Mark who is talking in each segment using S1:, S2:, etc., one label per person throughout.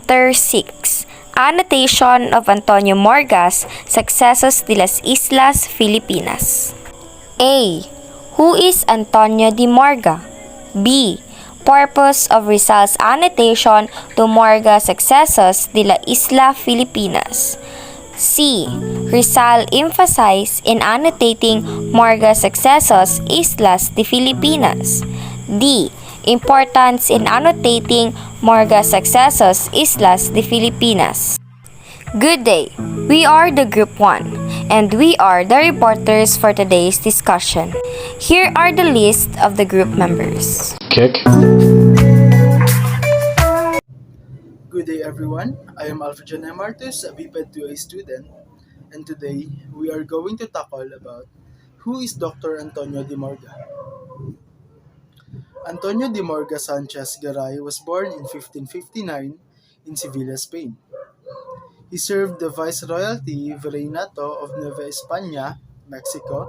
S1: Chapter 6 Annotation of Antonio Morga'S, Sucesos de las Islas, Filipinas. A. Who is Antonio de Morga? B. Purpose of Rizal's annotation to Morga'S Sucesos de la Isla Filipinas. C. Rizal emphasized in annotating Morga'S Sucesos Islas de Filipinas. D. Importance in annotating Morga'S Sucesos Islas de Filipinas. Good day! We are the Group 1, and we are the reporters for today's discussion. Here are the list of the group members.
S2: Kick.
S3: Good day everyone, I am ALFRED and MARTUS, a BPED 2A student, and today we are going to tackle about who is Dr. Antonio de Morga. Antonio de Morga Sanchez Garay was born in 1559 in Sevilla, Spain. He served the Viceroyalty Virreinato of Nueva España, Mexico,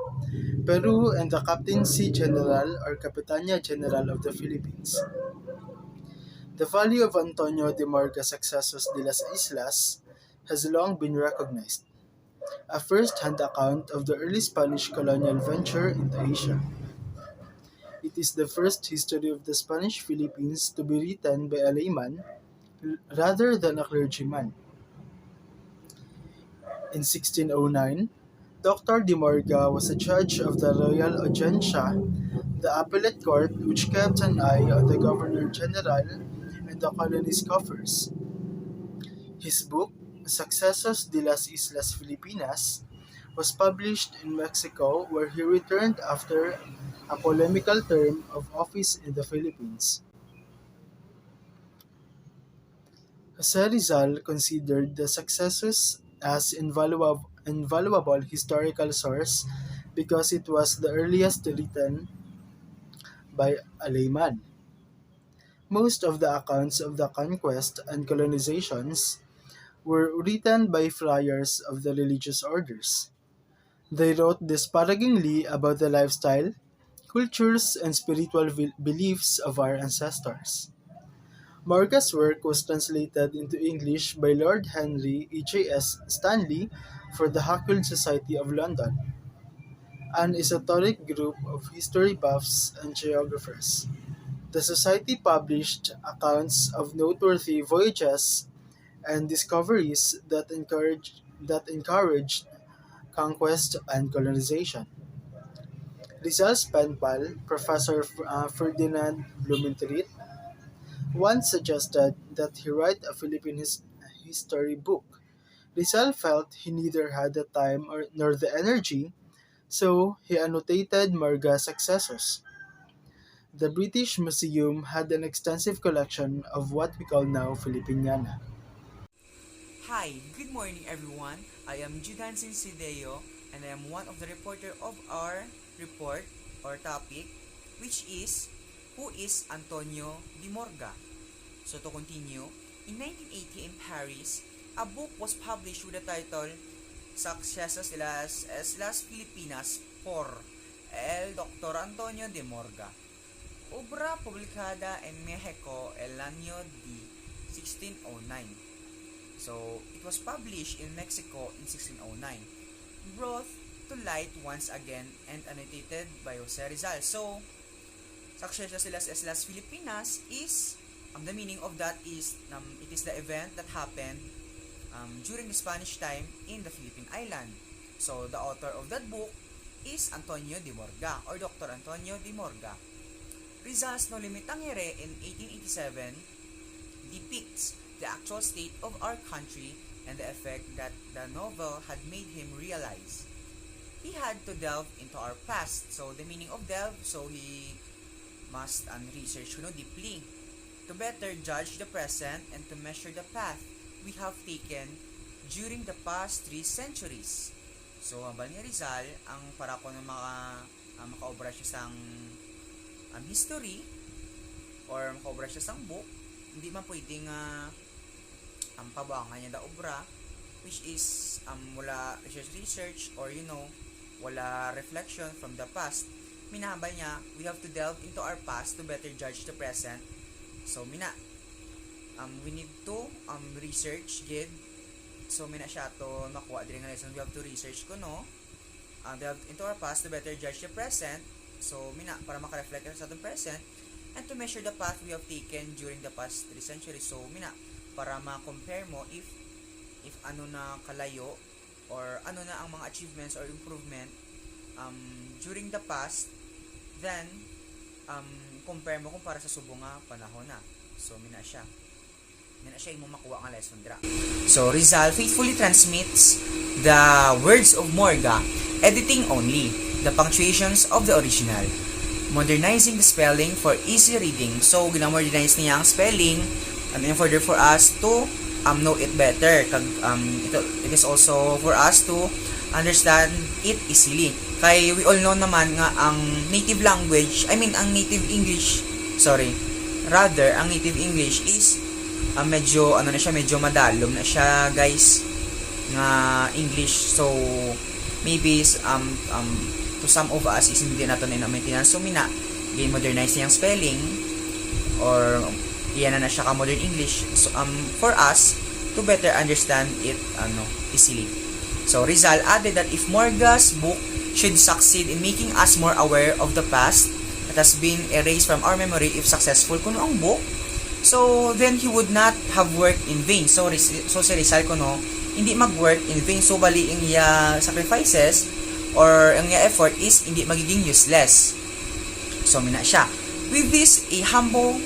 S3: Peru, and the Captaincy General or Capitania General of the Philippines. The value of Antonio de Morga Sucesos de las Islas has long been recognized, a first-hand account of the early Spanish colonial venture into Asia. It is the first history of the Spanish Philippines to be written by a layman rather than a clergyman. In 1609, Dr. de Morga was a judge of the Royal Audiencia, the appellate court which kept an eye on the Governor-General and the colony's coffers. His book, Sucesos de las Islas Filipinas, was published in Mexico where he returned after a polemical term of office in the Philippines. Jose Rizal considered the Sucesos as invaluable historical source because it was the earliest written by a layman. Most of the accounts of the conquest and colonizations were written by friars of the religious orders. They wrote disparagingly about the lifestyle, cultures, and spiritual beliefs of our ancestors. Morga'S work was translated into English by Lord Henry E.J.S. Stanley for the Hackworth Society of London, an esoteric group of history buffs and geographers. The society published accounts of noteworthy voyages and discoveries that encouraged conquest and colonization. Rizal's pen pal, Professor Ferdinand Blumentritt, once suggested that he write a Philippine history book. Rizal felt he neither had the time nor the energy, so he annotated Morga'S Sucesos. The British Museum had an extensive collection of what we call now Filipiniana.
S4: Hi, good morning everyone. I am JUDE and I am one of the reporter of our report or topic, which is who is Antonio de Morga. So to continue, in 1980 in Paris, a book was published with the title Sucesos de las Islas Filipinas por el Dr. Antonio de Morga. Obra publicada en Mexico el año de 1609. So, it was published in Mexico in 1609. Brought to light once again and annotated by Jose Rizal. So, Sucesos de las Islas Filipinas is, the meaning of that is, it is the event that happened during the Spanish time in the Philippine island. So, the author of that book is Antonio de Morga or Dr. Antonio de Morga. Rizal's No Limit Tangere in 1887 depicts the actual state of our country and the effect that the novel had made him realize. He had to delve into our past. So the meaning of delve, so he must research deeply to better judge the present and to measure the path we have taken during the past 3 centuries. So habal ni Rizal, ang para ko na makaobra siya sang history or makaobra siya sang book, hindi man pwedeng pabuangan niya da obra, which is wala research or wala reflection from the past. Minahambal niya, we have to delve into our past to better judge the present. So we need to research gid. So mina siya to nakuha diri nga lesson, we have to research kuno delve into our past to better judge the present. So mina para maka-reflect sa atong present and to measure the path we have taken during the past 3 centuries. So mina para ma-compare mo if ano na kalayo or ano na ang mga achievements or improvement during the past, then compare mo kung para sa subong nga panahon na. So mina siya imong makuha nga lesson dira. So Rizal faithfully transmits the words of Morga, editing only the punctuations of the original, modernizing the spelling for easy reading. So gina-modernize niya ang spelling and in order for us to know it better. It is also for us to understand it easily. Kay we all know naman nga ang native language, ang native English is medyo madalom na siya, guys, nga English. So maybe to some of us is hindi nato na maintenance. So mina modernize niyang spelling or iyan na siya ka modern English. So for us to better understand it easily. So Rizal added that if Morga'S book should succeed in making us more aware of the past that has been erased from our memory if successful kuno ang book, so then he would not have worked in vain. So si Rizal kuno hindi mag-work in vain. So bali ang iya sacrifices or ang iya effort is hindi magiging useless. So mina siya. With this a humble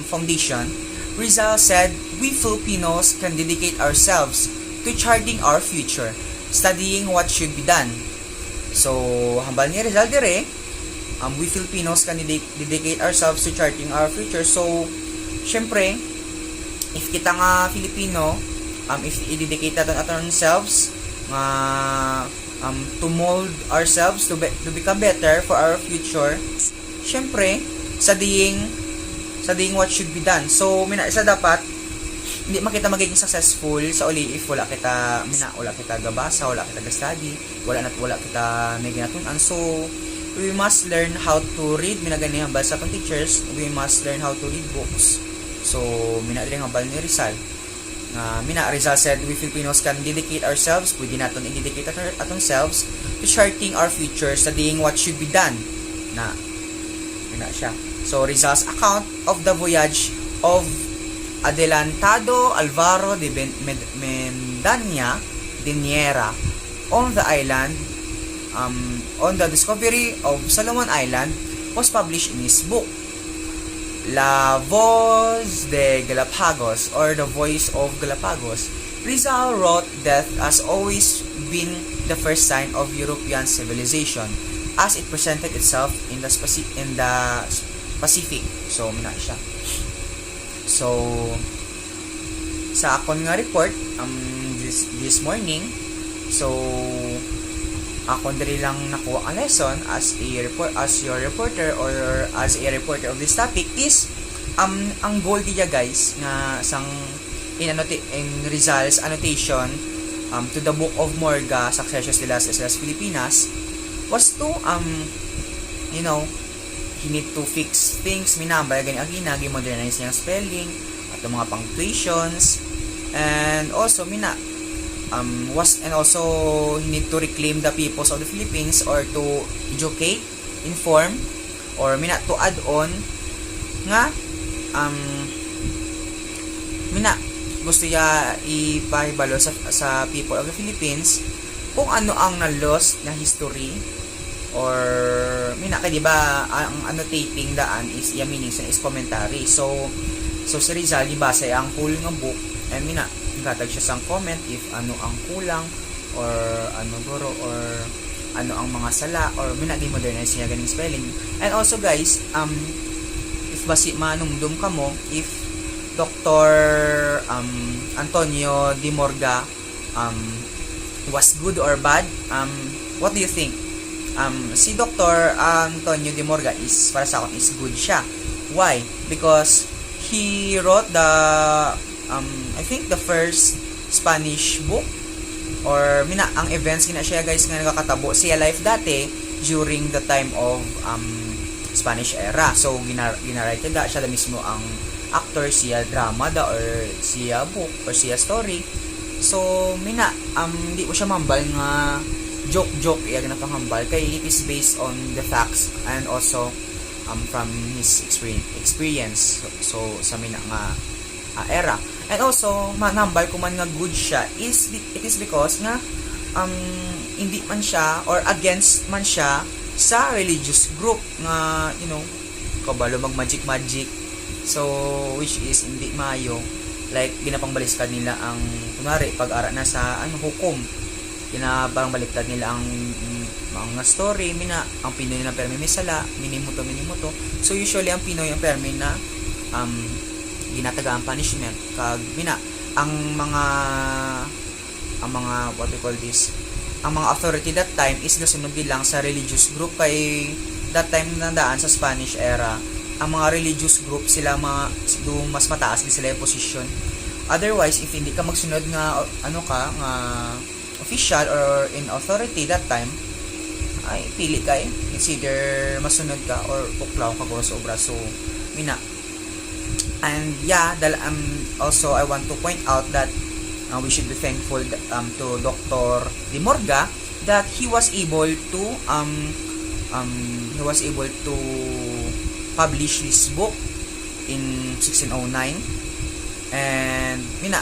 S4: foundation, Rizal said, we Filipinos can dedicate ourselves to charting our future, studying what should be done. So hambal ni Rizal dire, we Filipinos can dedicate ourselves to charting our future. So syempre, if kita nga Filipino, if i-dedicate natin ourselves to mold ourselves to become better for our future, syempre, studying what should be done. So isa dapat hindi makita magiging successful sa uli if wala kita gabasa, wala kita ga-study, wala kita may ginatunan. So we must learn how to read. Minagani hambal sa atong teachers, we must learn how to read books. So minadali hambal ni Rizal. Rizal said, we Filipinos can dedicate ourselves, pwede natin i-dedicate atong selves to charting our future, studying what should be done. Siya. So Rizal's account of the voyage of Adelantado Alvaro de Mendaña de Niera on the island, on the discovery of Solomon Island, was published in his book La Voz de Galapagos, or The Voice of Galapagos. Rizal wrote death has always been the first sign of European civilization as it presented itself in the Pacific. So mina siya. So sa akon nga report this morning, so akon diri lang nakuha ang lesson as your reporter or as a reporter of this topic is ang goal diya, guys, nga sang in Rizal's annotation to the book of Morga, Sucesos de las Islas Filipinas, was to he need to fix things, minambay gani agina, gi-modernize niyang spelling at mga punctuations, and also he need to reclaim the peoples of the Philippines, or to educate, inform, or to add on nga gusto niya ipahibalo sa people of the Philippines kung ano ang na-lost na history, or kay di ba ang annotating daan is meaning is commentary. So si Rizal gibasa ang whole nga book and gatag siya sang comment if ano ang kulang or ano guro or ano ang mga sala, or gi-modernize niya ganing spelling. And also, guys, if basi manumdum kamo if Dr. Antonio de Morga was good or bad, what do you think? Si Dr. Antonio de Morga is, para sa akin, is good siya. Why? Because he wrote the I think the first Spanish book, or ang events gina siya, guys, nga nagakatabo siya life dati during the time of Spanish era. So ginarite siya mismo ang actor siya drama da or siya book or siya story. So mina di ko siya mambal nga joke iya na panghambal kay it is based on the facts and also from his experience. So sa mina nga era. And also manambal ko man nga good siya it is because nga hindi man siya or against man siya sa religious group nga kabalo mag magic so which is hindi mayo like ginapangbaliskad nila ang kunwari pag-ara na sa hukom parang baliktad nila ang mga story mina ang Pinoy na permi may sala minimo to so usually ang Pinoy ang permi na ginataga ang punishment kag mina ang mga what we call this ang mga authority that time is nasunod lang sa religious group kay that time nandaan sa Spanish era ang mga religious group sila mas mataas din sila yung position. Otherwise if hindi ka magsunod nga nga official or in authority that time ay pili ka it's either masunod ka or puklaw ka sa obra so mina. And yeah, also I want to point out that we should be thankful to Dr. De Morga that he was able to publish this book in 1609 and mina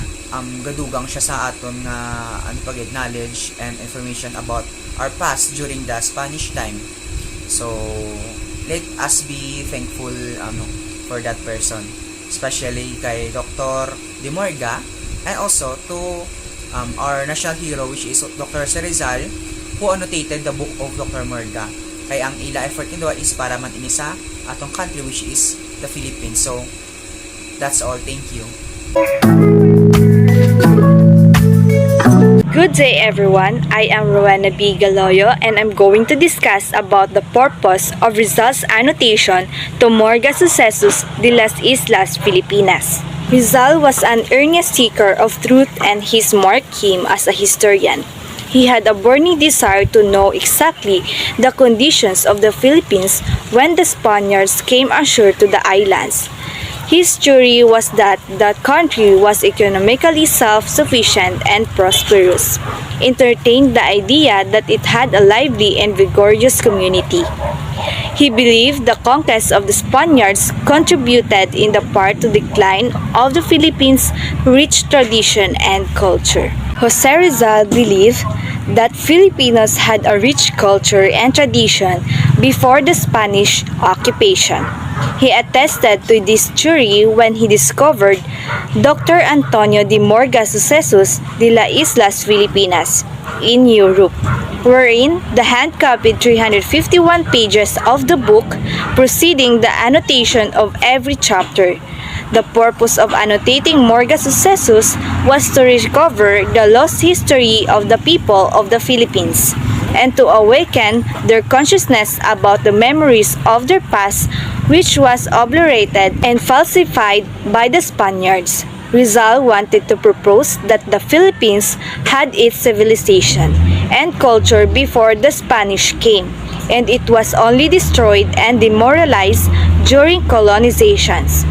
S4: gadugang siya sa aton nga pag-acknowledge and information about our past during the Spanish time. So let us be thankful for that person, especially kay Dr. De Morga and also to our national hero which is Dr. Rizal who annotated the book of Dr. Morga. Kay ang ila effort nito is para man ini sa atong country which is the Philippines. So that's all. Thank you.
S2: Good day everyone, I am ROWENA B. Galoyo and I'm going to discuss about the purpose of Rizal's annotation to Morga'S Sucesos de las Islas, Filipinas. Rizal was an earnest seeker of truth and his mark him as a historian. He had a burning desire to know exactly the conditions of the Philippines when the Spaniards came ashore to the islands. His theory was that the country was economically self-sufficient and prosperous, entertained the idea that it had a lively and vigorous community. He believed the conquest of the Spaniards contributed in the part to the decline of the Philippines' rich tradition and culture. Jose Rizal believed that Filipinos had a rich culture and tradition before the Spanish occupation. He attested to this theory when he discovered Dr. Antonio de Morga'S Sucesos de las Islas Filipinas in Europe, wherein the hand-copied 351 pages of the book preceding the annotation of every chapter. The purpose of annotating Morga'S Sucesos was to recover the lost history of the people of the Philippines and to awaken their consciousness about the memories of their past which was obliterated and falsified by the Spaniards. Rizal wanted to propose that the Philippines had its civilization and culture before the Spanish came, and it was only destroyed and demoralized during colonizations.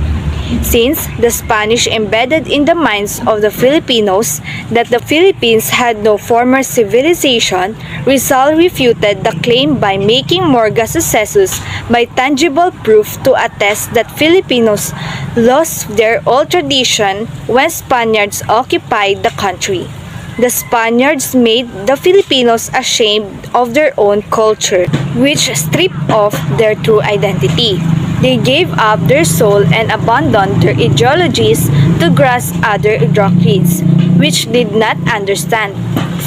S2: Since the Spanish embedded in the minds of the Filipinos that the Philippines had no former civilization, Rizal refuted the claim by making Morga'S Sucesos by tangible proof to attest that Filipinos lost their old tradition when Spaniards occupied the country. The Spaniards made the Filipinos ashamed of their own culture, which stripped off their true identity. They gave up their soul and abandoned their ideologies to grasp other doctrines, which did not understand.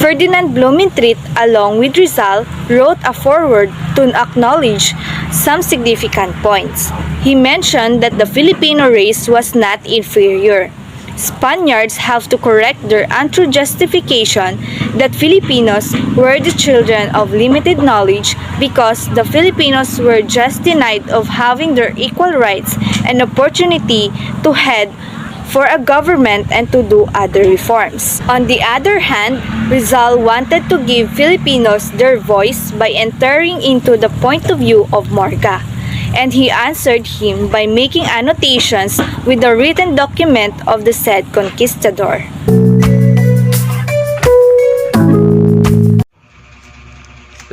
S2: Ferdinand Blumentritt, along with Rizal, wrote a foreword to acknowledge some significant points. He mentioned that the Filipino race was not inferior. Spaniards have to correct their untrue justification that Filipinos were the children of limited knowledge because the Filipinos were just denied of having their equal rights and opportunity to head for a government and to do other reforms. On the other hand, Rizal wanted to give Filipinos their voice by entering into the point of view of Morga. and he answered him by making annotations with the written document of the said conquistador.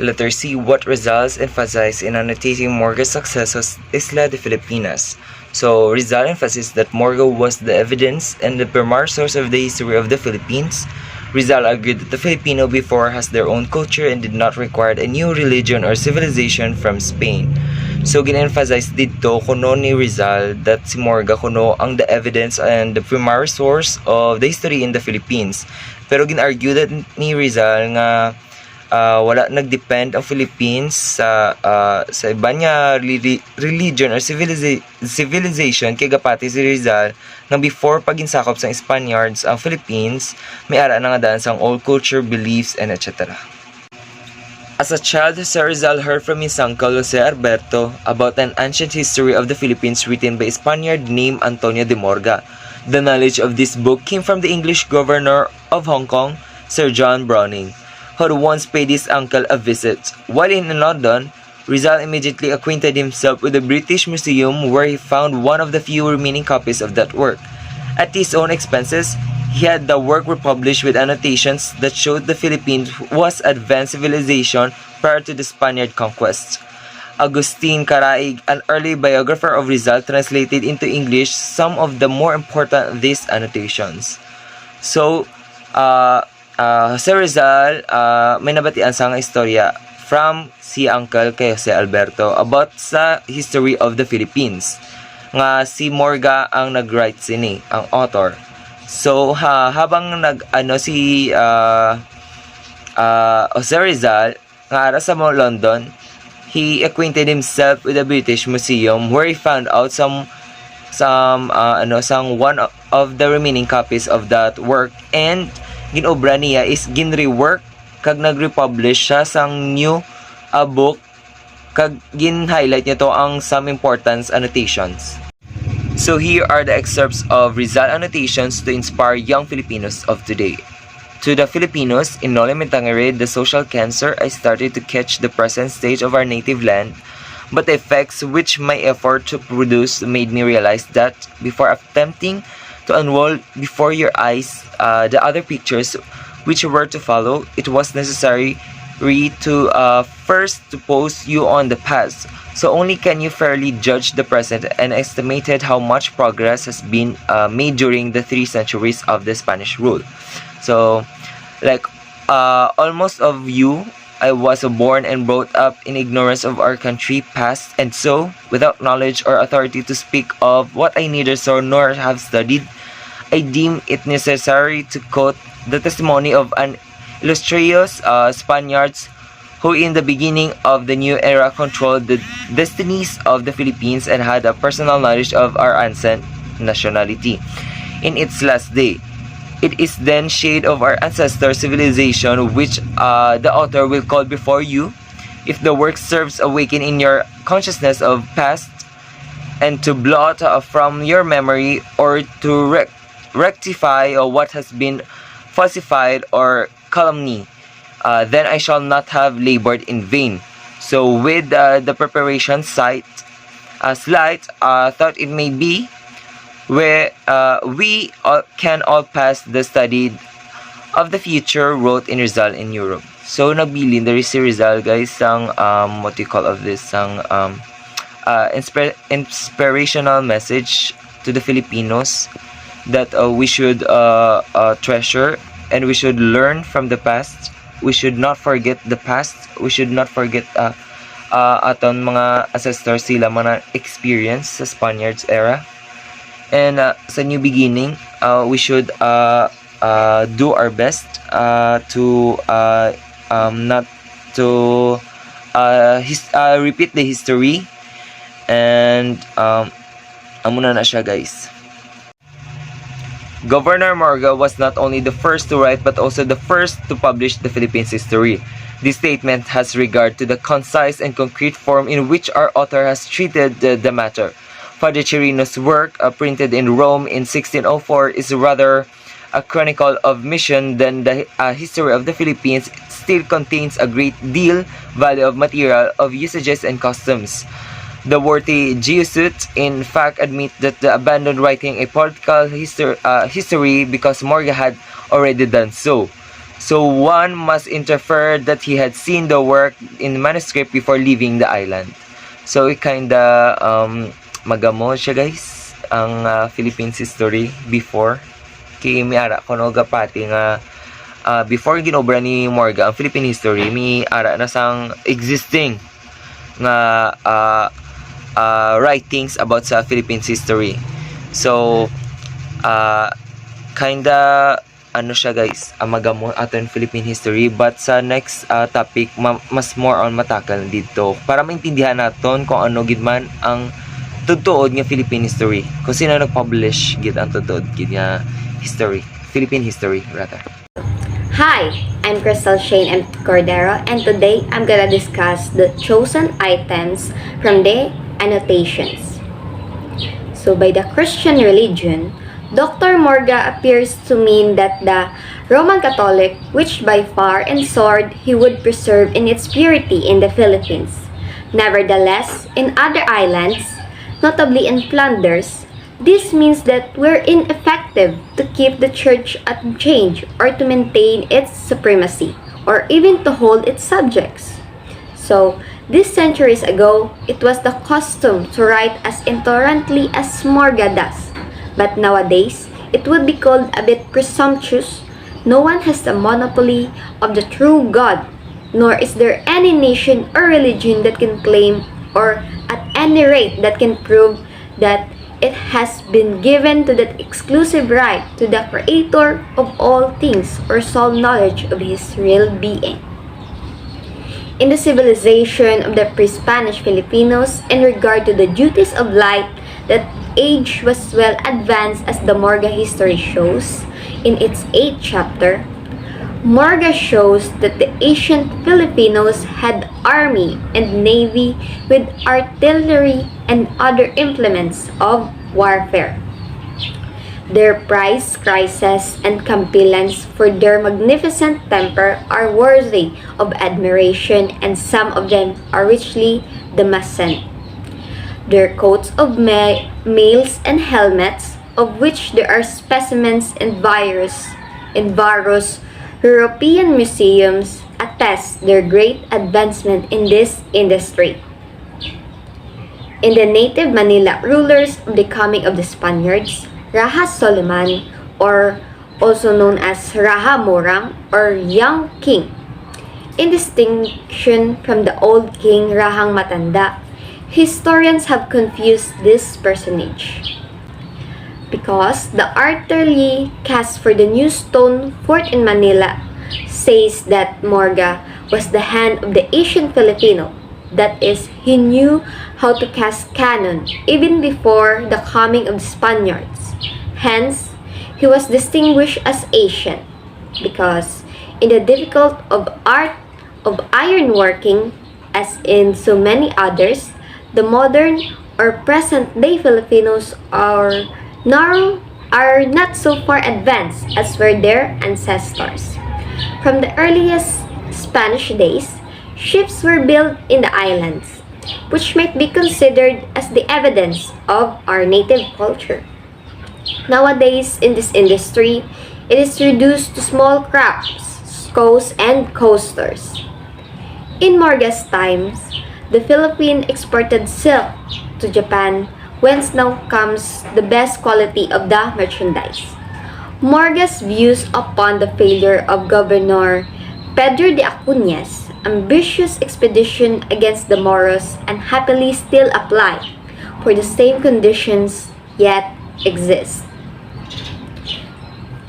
S5: Letter C. What Rizal's emphasized in annotating Morga'S Sucesos Islas de Filipinas? So, Rizal emphasized that Morga was the evidence and the primary source of the history of the Philippines. Rizal argued that the Filipino before has their own culture and did not require a new religion or civilization from Spain. So, gin-emphasize dito kuno ni Rizal that si Morga kuno ang the evidence and the primary source of the history in the Philippines. Pero gin-argue that ni Rizal nga wala nagdepend ang Philippines sa iba niya religion or civilization kay gapati si Rizal nga before paginsakop sa Spaniards ang Philippines may ara na nga daan sang old culture, beliefs, and etc. As a child, Sir Rizal heard from his uncle Jose Alberto about an ancient history of the Philippines written by a Spaniard named Antonio de Morga. The knowledge of this book came from the English governor of Hong Kong, Sir John Browning, who had once paid his uncle a visit. While in London, Rizal immediately acquainted himself with the British Museum where he found one of the few remaining copies of that work. At his own expenses, he had the work republished with annotations that showed the Philippines was advanced civilization prior to the Spaniard conquest. Agustin Caraig, an early biographer of Rizal, translated into English some of the more important of these annotations. So, Jose Rizal, may nabatian sa nga istorya from si Uncle kay Jose Alberto about sa history of the Philippines. Nga si Morga ang nag-write sini, ang author. So, habang si Jose Rizal, nga ara sa London, he acquainted himself with the British Museum where he found out some one of the remaining copies of that work, and ginobra niya is ginrework kag nagrepublish siya sang new book kag gin-highlight niya to ang some important annotations. So here are the excerpts of Rizal annotations to inspire young Filipinos of today. To the Filipinos, in Noli Me Tangere, the social cancer I started to catch the present stage of our native land, but the effects which my effort to produce made me realize that before attempting to unroll before your eyes the other pictures which were to follow, it was necessary to first to pose you on the past. So only can you fairly judge the present and estimated how much progress has been made during the 3 centuries of the Spanish rule. So, like almost of you, I was born and brought up in ignorance of our country past, and so, without knowledge or authority to speak of what I neither saw nor have studied, I deem it necessary to quote the testimony of an illustrious Spaniards who in the beginning of the new era controlled the destinies of the Philippines and had a personal knowledge of our ancient nationality. In its last day, it is then shade of our ancestor civilization which the author will call before you, if the work serves awaken in your consciousness of past and to blot from your memory or to rectify what has been falsified or calumny, then I shall not have labored in vain. So with the preparation slight, thought it may be, where we can all pass the study of the future wrote in Rizal in Europe. So nagbilin there is si Rizal, guys, sang what do you call of this, sang inspirational message to the Filipinos that we should treasure and we should learn from the past. We should not forget the past. We should not forget aton mga ancestors, sila mga experience sa Spaniards era. And sa new beginning, we should do our best to not to repeat the history. And amuna na siya, guys. Governor Morga was not only the first to write but also the first to publish the Philippines history. This statement has regard to the concise and concrete form in which our author has treated the matter. Father Chirino's work, printed in Rome in 1604, is rather a chronicle of mission than the history of the Philippines. Still contains a great deal value of material of usages and customs. The worthy Jesuit, in fact, admit that they abandoned writing a political history because Morga had already done so. So one must infer that he had seen the work in the manuscript before leaving the island. So kinda magamo siya guys ang Philippines history before kay mi ara kuno gapati nga before ginobra ni Morga ang Philippine history mi ara na sang existing nga writings about sa Philippines history. So kinda ano siya guys, magamo aton Philippine history, but sa next topic mas more on matakal dito para maintindihan naton kung ano gid man ang tutuod nga Philippine history, kung sino nag-publish gid ang tutuod gid nga history, Philippine history rather.
S1: Hi, I'm Crystal, Shane, and Cordero, and today I'm gonna discuss the chosen items from the annotations. So by the Christian religion, Dr. Morga appears to mean that the Roman Catholic, which by far and sword he would preserve in its purity in the Philippines. Nevertheless, in other islands, notably in Flanders, this means that we're ineffective to keep the church unchanged or to maintain its supremacy or even to hold its subjects. So, this centuries ago, it was the custom to write as intolerantly as Morga does. But nowadays, it would be called a bit presumptuous. No one has the monopoly of the true God, nor is there any nation or religion that can claim, or at any rate that can prove, that it has been given to that exclusive right to the Creator of all things or sole knowledge of His real being. In the civilization of the pre-Spanish Filipinos, in regard to the duties of light, that age was well advanced as the Morga history shows in its 8th chapter. Morga shows that the ancient Filipinos had army and navy with artillery and other implements of warfare. Their prize, crises, and campillans for their magnificent temper are worthy of admiration, and some of them are richly damascened. Their coats of mails and helmets, of which there are specimens in various European museums, attest their great advancement in this industry. In the native Manila rulers of the coming of the Spaniards, Raja Soliman, or also known as Raja Morang or Young King, in distinction from the old king Rahang Matanda, historians have confused this personage because the artillery cast for the new stone fort in Manila says that Morga was the hand of the Asian Filipino. That is, he knew how to cast cannon even before the coming of the Spaniards. Hence, he was distinguished as Asian because in the difficult of art of ironworking, as in so many others, the modern or present-day Filipinos are not so far advanced as were their ancestors. From the earliest Spanish days, ships were built in the islands, which might be considered as the evidence of our native culture. Nowadays, in this industry, it is reduced to small crafts, scows, and coasters. In Morga's times, the Philippines exported silk to Japan, whence now comes the best quality of the merchandise. Morga's views upon the failure of Governor Pedro de Acuña's ambitious expedition against the Moros unhappily still apply, for the same conditions yet exist.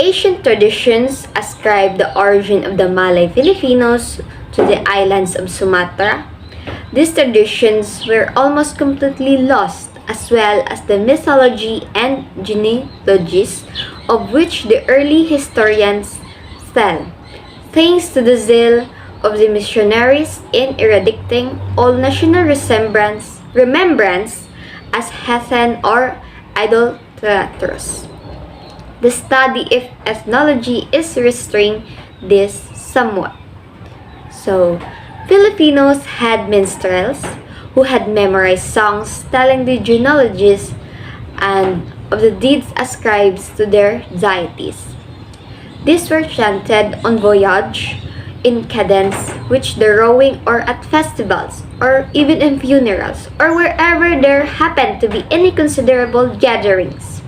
S1: Ancient traditions ascribe the origin of the Malay Filipinos to the islands of Sumatra. These traditions were almost completely lost, as well as the mythology and genealogies of which the early historians tell, thanks to the zeal of the missionaries in eradicating all national remembrance as heathen or idolatrous. The study of ethnology is restraining this somewhat. So, Filipinos had minstrels who had memorized songs telling the genealogies and of the deeds ascribed to their deities. These were chanted on voyage, in cadence, which the rowing or at festivals, or even in funerals, or wherever there happened to be any considerable gatherings.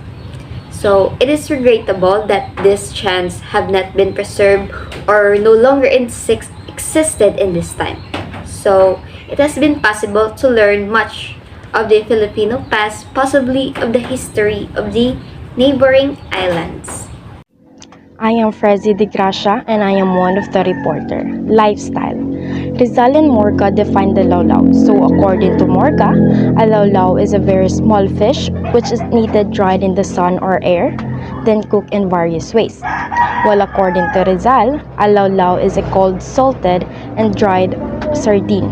S1: So it is regrettable that these chants have not been preserved or no longer existed in this time. So it has been possible to learn much of the Filipino past, possibly of the history of the neighboring islands.
S6: I am FREZZIE DEGRACIA and I am one of the reporter. Lifestyle. Rizal and Morga define the lawlaw. So according to Morga, a lawlaw is a very small fish which is needed dried in the sun or air, then cooked in various ways. While according to Rizal, a lawlaw is a cold, salted, and dried sardine.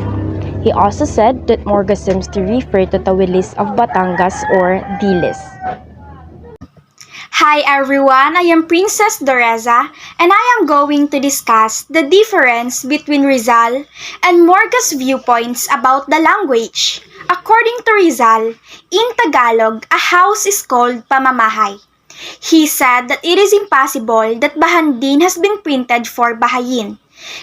S6: He also said that Morga seems to refer to Tawilis of Batangas or Dilis.
S2: Hi everyone, I am Princess DUREZA and I am going to discuss the difference between Rizal and Morga'S viewpoints about the language. According to Rizal, in Tagalog, a house is called pamamahay. He said that it is impossible that bahandin has been printed for bahayin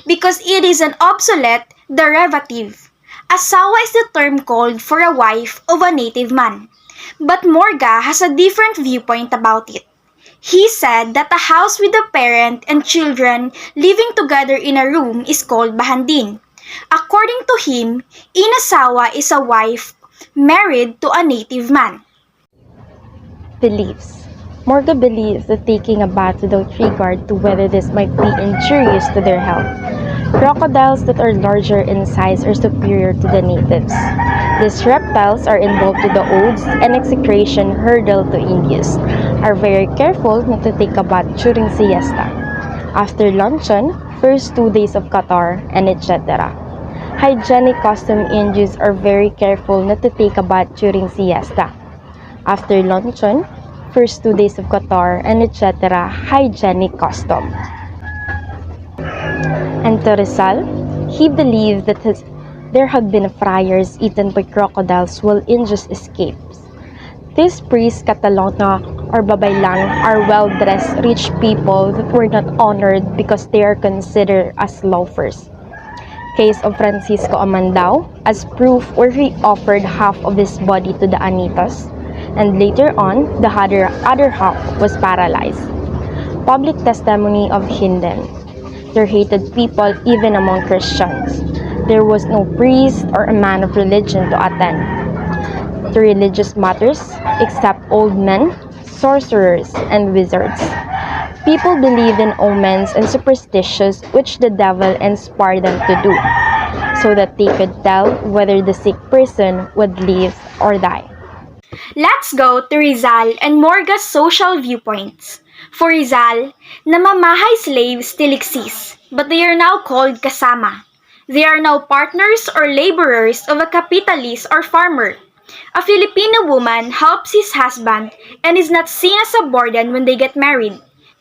S2: because it is an obsolete derivative. Asawa is the term called for a wife of a native man. But Morga has a different viewpoint about it. He said that a house with a parent and children living together in a room is called bahandin. According to him, inasawa is a wife married to a native man.
S6: Beliefs. Morga believes that taking a bath without regard to whether this might be injurious to their health. Crocodiles that are larger in size are superior to the natives. These reptiles are involved with the oaths and execration hurdle to Indians, are very careful not to take a bath during siesta. After luncheon, first 2 days of Qatar, and etc. Hygienic custom Indians are very careful not to take a bath during siesta. After luncheon, first 2 days of Qatar, and etc. Hygienic custom. And to Rizal, he believed that there had been friars eaten by crocodiles while Indians escaped. These priests, Catalona or Babaylang, are well-dressed rich people that were not honored because they are considered as loafers. Case of Francisco Amandao, as proof where he offered half of his body to the Anitas, and later on, the other half was paralyzed. Public testimony of HANZEN. There hated people even among Christians. There was no priest or a man of religion to attend to religious matters except old men, sorcerers, and wizards. People believed in omens and superstitions which the devil inspired them to do, so that they could tell whether the sick person would live or die.
S2: Let's go to Rizal and Morga'S social viewpoints. For Rizal, namamahay slaves still exist, but they are now called kasama. They are now partners or laborers of a capitalist or farmer. A Filipino woman helps his husband and is not seen as a burden when they get married.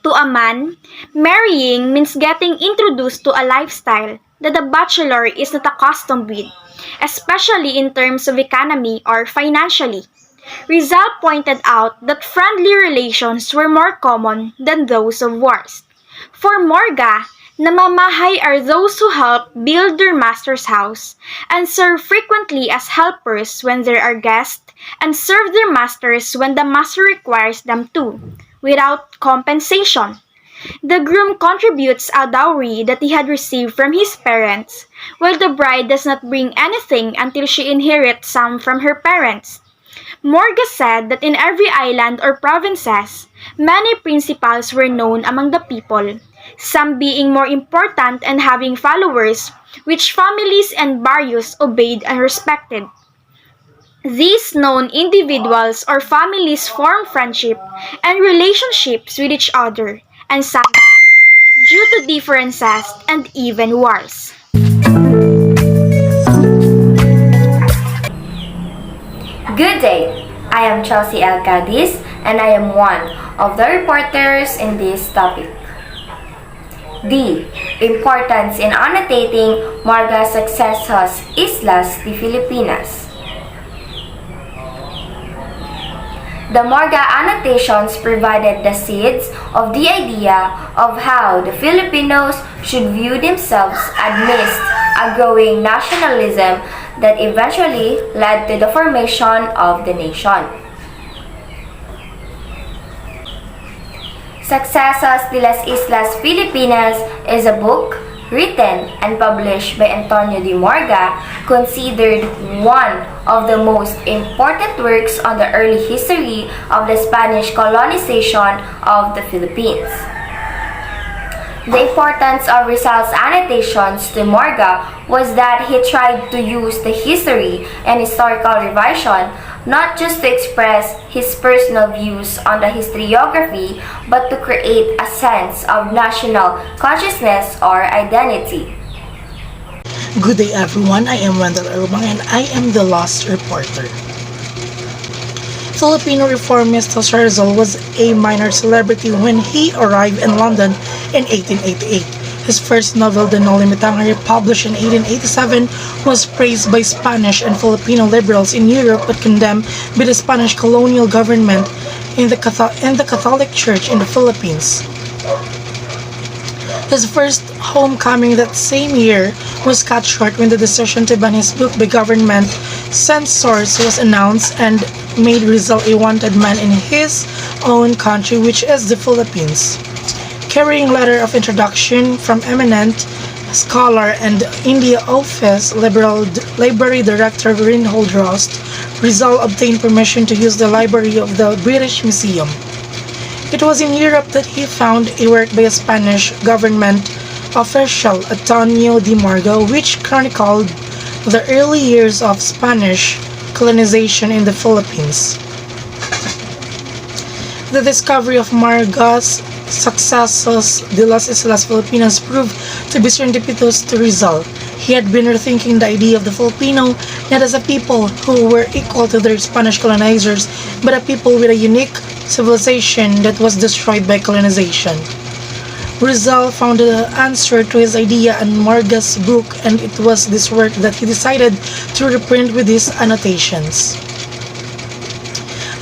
S2: To a man, marrying means getting introduced to a lifestyle that the bachelor is not accustomed with, especially in terms of economy or financially. Rizal pointed out that friendly relations were more common than those of wars. For Morga, namamahay are those who help build their master's house and serve frequently as helpers when there are guests and serve their masters when the master requires them to, without compensation. The groom contributes a dowry that he had received from his parents, while the bride does not bring anything until she inherits some from her parents. Morga said that in every island or provinces, many principals were known among the people, some being more important and having followers, which families and barrios obeyed and respected. These known individuals or families form friendship and relationships with each other, and sometimes, due to differences and even wars.
S1: Good day! I am Chelsea L. CADIZ and I am one of the reporters in this topic. D. Importance in annotating Morga'S Sucesos, Islas de Filipinas. The Morga annotations provided the seeds of the idea of how the Filipinos should view themselves amidst a growing nationalism that eventually led to the formation of the nation. Sucesos de las Islas Filipinas is a book written and published by Antonio de Morga, considered one of the most important works on the early history of the Spanish colonization of the Philippines. The importance of Rizal's annotations to Morga was that he tried to use the history and historical revision not just to express his personal views on the historiography, but to create a sense of national consciousness or identity.
S7: Good day everyone, I am WENDYL and I am the Lost Reporter. Filipino reformist Jose Rizal was a minor celebrity when he arrived in London in 1888. His first novel, The No Limitangere, published in 1887, was praised by Spanish and Filipino liberals in Europe but condemned by the Spanish colonial government in the Catholic Church in the Philippines. His first homecoming that same year was cut short when the decision to ban his book by government censors was announced and made Rizal a wanted man in his own country, which is the Philippines. Carrying letter of introduction from eminent scholar and India Office Library Director Reinhold Rost, Rizal obtained permission to use the library of the British Museum. It was in Europe that he found a work by a Spanish government official, Antonio de Morga, which chronicled the early years of Spanish colonization in the Philippines. The discovery of Morga'S Sucesos de las Islas Filipinas proved to be serendipitous to Rizal. He had been rethinking the idea of the Filipino not as a people who were equal to their Spanish colonizers, but a people with a unique civilization that was destroyed by colonization. Rizal found the answer to his idea in Morga'S book, and it was this work that he decided to reprint with his annotations.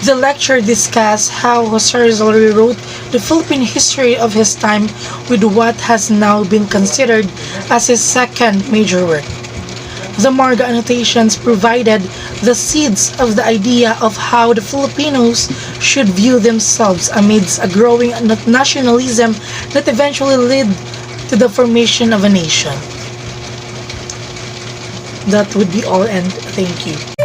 S7: The lecture discussed how Jose Rizal rewrote the Philippine history of his time with what has now been considered as his second major work. The Morga annotations provided the seeds of the idea of how the Filipinos should view themselves amidst a growing nationalism that eventually led to the formation of a nation. That would be all, and thank you.